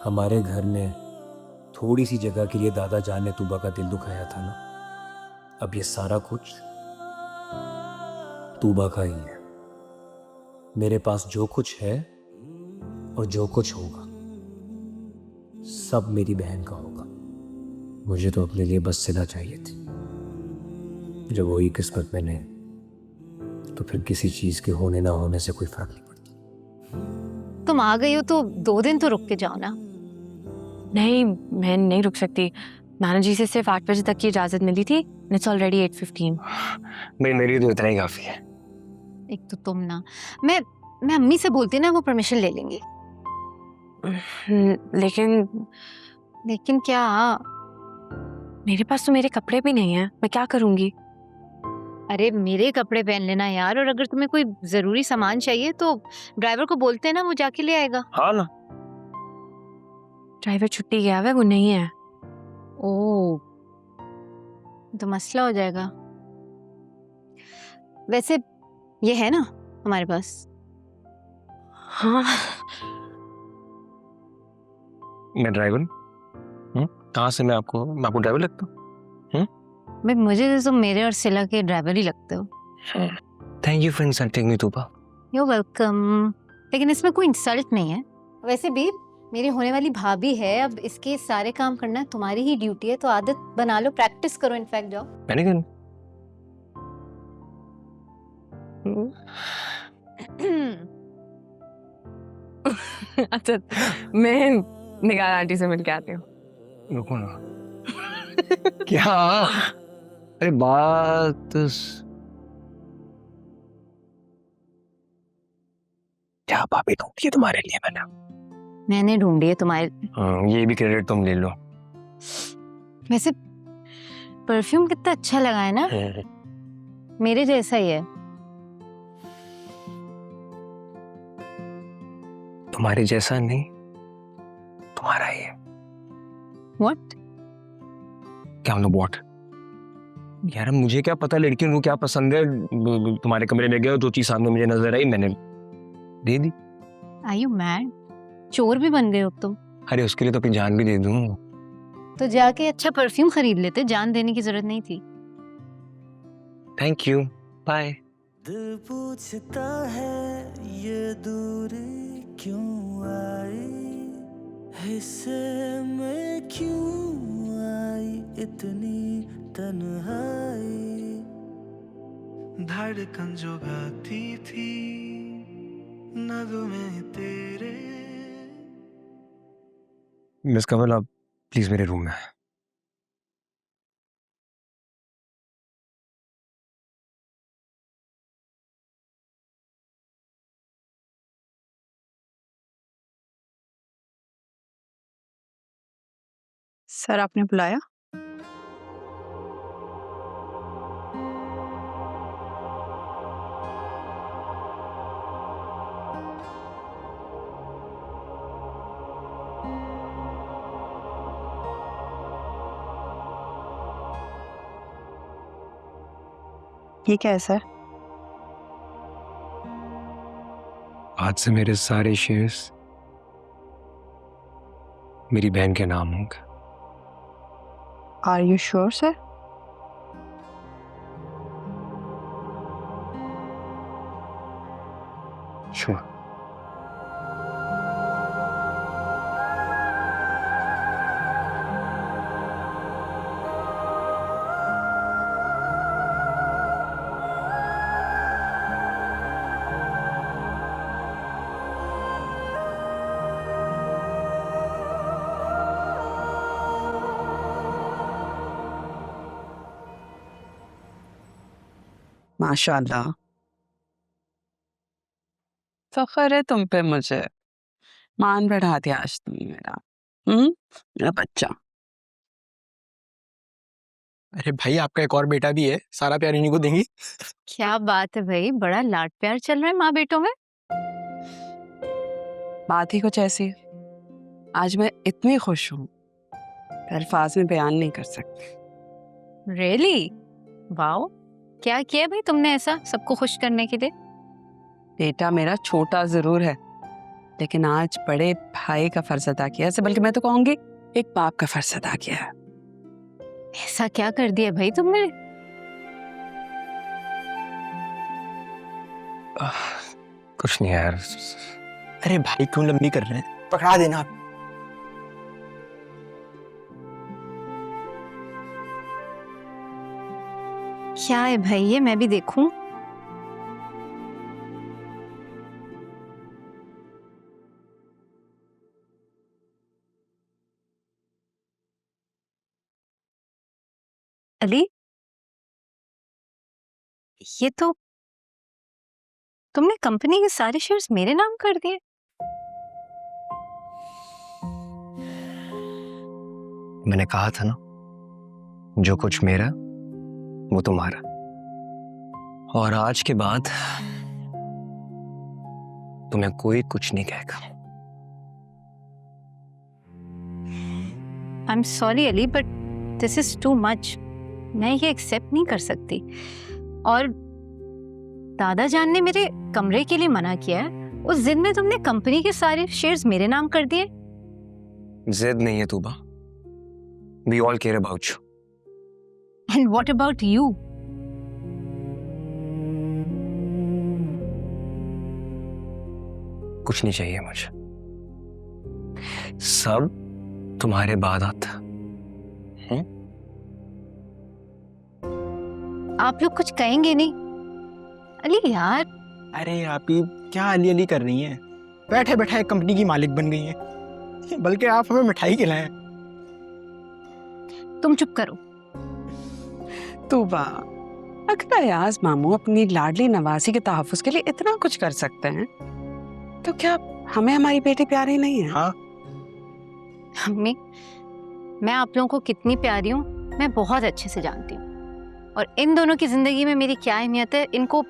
हमारे घर ने थोड़ी सी जगह के लिए दादा जान ने तूबा का दिल दुखाया था ना, अब ये सारा कुछ तूबा का ही है। मेरे पास जो कुछ है और जो कुछ होगा सब मेरी बहन का होगा। मुझे तो अपने लिए बस सिला चाहिए थी, जब वही किस्मत में नहीं तो फिर किसी चीज के होने ना होने से कोई फर्क नहीं पड़ता। तुम आ गई हो तो 2 दिन तो रुक के जाओ ना। नहीं, मैं नहीं रुक सकती। नाना जी से सिर्फ 8 बजे तक की इजाजत मिली थी। It's already 8:15। भाई मेरे लिए तो इतना ही काफी है। एक तो तुम ना, मैं अम्मी से बोलती ना, वो परमिशन ले लेंगी। लेकिन क्या? मेरे पास तो मेरे कपड़े भी नहीं है, मैं क्या करूंगी? अरे मेरे कपड़े पहन लेना यार, और अगर तुम्हें कोई जरूरी सामान चाहिए तो ड्राइवर को बोलते हैं ना, वो जाके ले आएगा। हाँ ना, ड्राइवर छुट्टी गया है, वो नहीं है। ओ, तो मसला हो जाएगा। वैसे ये है ना हमारे पास। हाँ, मैं ड्राइवर? कहाँ से मैं आपको ड्राइवर लगता हूँ? भाई मुझे तो तुम मेरे और सिला के ड्राइवर ही लगते हो। Thank you for insulting me Tuba. You welcome. लेकिन इसमें कोई इंसल्ट नहीं है। वैसे भी मेरी होने वाली भाभी है, अब इसके सारे काम करना तुम्हारी ही ड्यूटी है, तो आदत बना लो, प्रैक्टिस करो, इनफैक्ट जाओ। मैंने कहा अच्छा, मैं निगार आंटी से मिल के आती हूँ। रुको ना। क्या? अरे बात क्या भाभी ढूंढी है तुम्हारे लिए मैंने ढूंढी है तुम्हारे। ये भी क्रेडिट तुम ले लो। वैसे परफ्यूम कितना अच्छा लगा है ना, मेरे जैसा ही है। तुम्हारे जैसा नहीं, तुम्हारा ही है। व्हाट? क्या मतलब व्हाट? यार मुझे क्या पता लड़कियों को क्या पसंद है। तुम्हारे कमरे में गए, जो चीज सामने मुझे नजर आई मैंने दे दी। Are you mad? चोर भी बन गए हो तुम। अरे उसके लिए तो अपनी जान भी दे दूं। तो जाके अच्छा परफ्यूम खरीद लेते, जान देने की जरूरत नहीं थी। Thank you, bye. दिल पूछता है ये दूरी क्यों आई, हिस्से में क्यों आई इतनी तन्हाई, धड़कन जो गाती थी नगमे तेरे। मिस कमल आप प्लीज मेरे रूम में। सर आपने बुलाया? ये कैसा है? आज से मेरे सारे शेयर्स मेरी बहन के नाम होंगे। Are you sure sir? Sure. माशाल्लाह, फख्र है तुम पे मुझे। मान बढ़ा दिया आज तुमने मेरा। मेरा बच्चा। अरे भाई आपका एक और बेटा भी है, सारा प्यार इन्हीं को देंगी। क्या बात है भाई, बड़ा लाड प्यार चल रहा है माँ बेटों में। बात ही कुछ ऐसी है। आज मैं इतनी खुश हूँ, अल्फाज में बयान नहीं कर सकती। रियली? वाओ, क्या किया भाई तुमने ऐसा सबको खुश करने के लिए? बेटा मेरा छोटा जरूर है, लेकिन आज बड़े भाई का फर्ज अदा किया है, बल्कि मैं तो कहूंगी एक बाप का फर्ज अदा किया है। ऐसा क्या कर दिया भाई तुमने? कुछ नहीं यार। अरे भाई क्यों लंबी कर रहे हैं, पकड़ा देना आप। क्या है भाई ये, मैं भी देखूं? अली, ये तो तुमने कंपनी के सारे शेयर्स मेरे नाम कर दिए। मैंने कहा था ना, जो कुछ मेरा वो तुम्हारा, और आज के बाद तुम्हें कोई कुछ नहीं कहेगा। I am sorry Ali, but this is too much. मैं ये एक्सेप्ट नहीं कर सकती। और दादाजान ने मेरे कमरे के लिए मना किया है, उस जिद में तुमने कंपनी के सारे शेयर्स मेरे नाम कर दिए। जिद नहीं है Tuba, we all care about you. And what about you? कुछ नहीं चाहिए मुझे, सब तुम्हारे बाद आता। आप लोग कुछ कहेंगे नहीं? अली यार। अरे आप ही क्या अली अली कर रही हैं, बैठे बैठे कंपनी की मालिक बन गई हैं, बल्कि आप हमें मिठाई खिलाएं। तुम चुप करो। तूबा, अगर अयाज मामू अपनी लाडली नवासी के तहफ्फुज़ के लिए इतना कुछ कर सकते हैं, तो क्या हमें हमारी बेटी प्यारी नहीं है? हाँ, अम्मी, मैं आप लोगों को कितनी प्यारी हूँ मैं बहुत अच्छे से जानती हूँ, और इन दोनों की जिंदगी में मेरी क्या अहमियत है इनको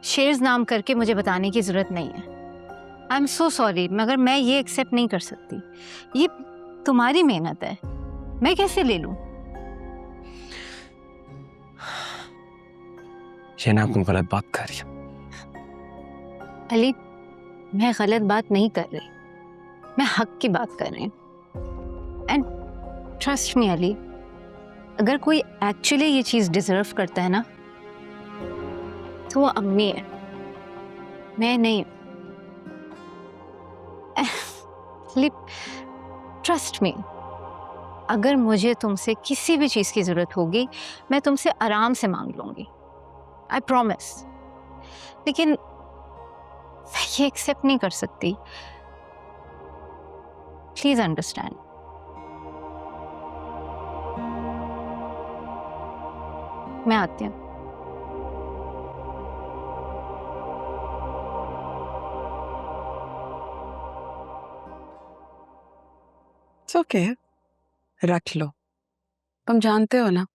शेयर्स नाम करके मुझे बताने की जरूरत नहीं है। आई एम सो सॉरी, मगर मैं ये एक्सेप्ट नहीं कर सकती। ये तुम्हारी मेहनत है, मैं कैसे ले लूं? ये ना तुम गलत बात कर रही हो। अली, मैं गलत बात नहीं कर रही, मैं हक की बात कर रही हूँ। एंड ट्रस्ट मी अली, अगर कोई एक्चुअली ये चीज डिजर्व करता है ना, तो वो अम्मी है, मैं नहीं। ट्रस्ट मी, अगर मुझे तुमसे किसी भी चीज की जरूरत होगी मैं तुमसे आराम से मांग लूंगी, आई प्रॉमिस। लेकिन मैं ये एक्सेप्ट नहीं कर सकती, प्लीज अंडरस्टैंड। मैं आती हूँ। ओके, रख लो। तुम जानते हो ना,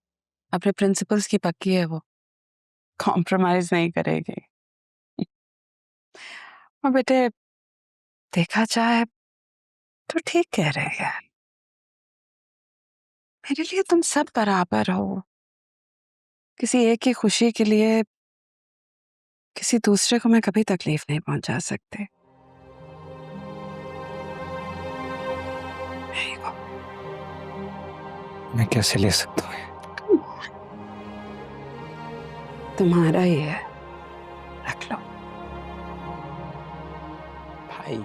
अपने प्रिंसिपल्स की पक्की है, वो कॉम्प्रोमाइज नहीं करेगी। और बेटे, देखा जाए तो ठीक कह रहे हैं, मेरे लिए तुम सब बराबर हो। किसी एक की खुशी के लिए किसी दूसरे को मैं कभी तकलीफ नहीं पहुंचा सकते। मैं कैसे ले सकता हूँ? तुम्हारा ही है, रख लो। भाई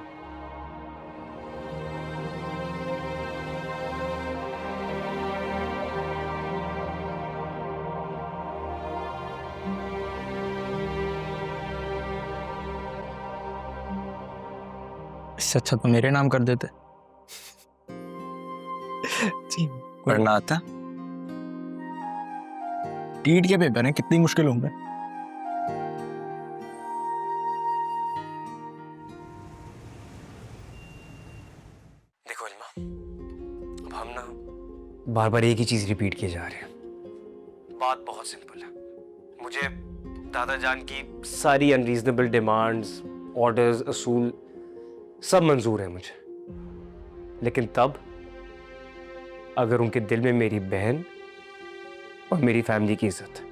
इससे अच्छा तो मेरे नाम कर देते। जी, पढ़ना आता? टीट के पेपर हैं, कितनी मुश्किल होंगे। देखो इल्मा, अब हम ना बार बार एक ही चीज रिपीट किए जा रहे हैं। बात बहुत सिंपल है, मुझे दादाजान की सारी अनरीजनेबल डिमांड्स, ऑर्डर्स, असूल सब मंजूर है मुझे, लेकिन तब अगर उनके दिल में मेरी बहन और मेरी फैमिली की इज्जत है।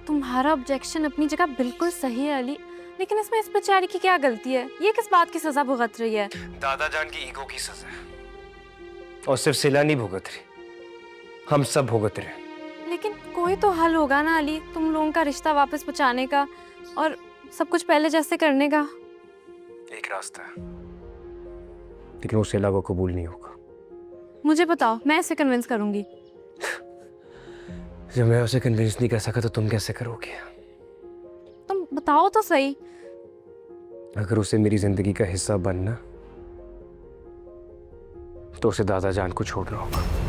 तुम्हारा ऑब्जेक्शन अपनी जगह बिल्कुल सही है अली, लेकिन इसमें इस बेचारी की क्या गलती है? ये किस बात की सजा भुगत रही है? दादा जान की ईगो की सजा है। और सिर्फ सिला नहीं भुगत रही, हम सब भुगत रहे। लेकिन कोई तो हल होगा ना अली, तुम लोगों का रिश्ता वापस पहुंचाने का और सब कुछ पहले जैसे करने का। एक रास्ता है, लेकिन वो सिला को कबूल नहीं होगा। मुझे बताओ, मैं इसे कन्विंस करूंगी। जब मैं उसे कन्विंस नहीं कर सका तो तुम कैसे करोगे? तुम बताओ तो सही। अगर उसे मेरी जिंदगी का हिस्सा बनना तो उसे दादा जान को छोड़ना होगा।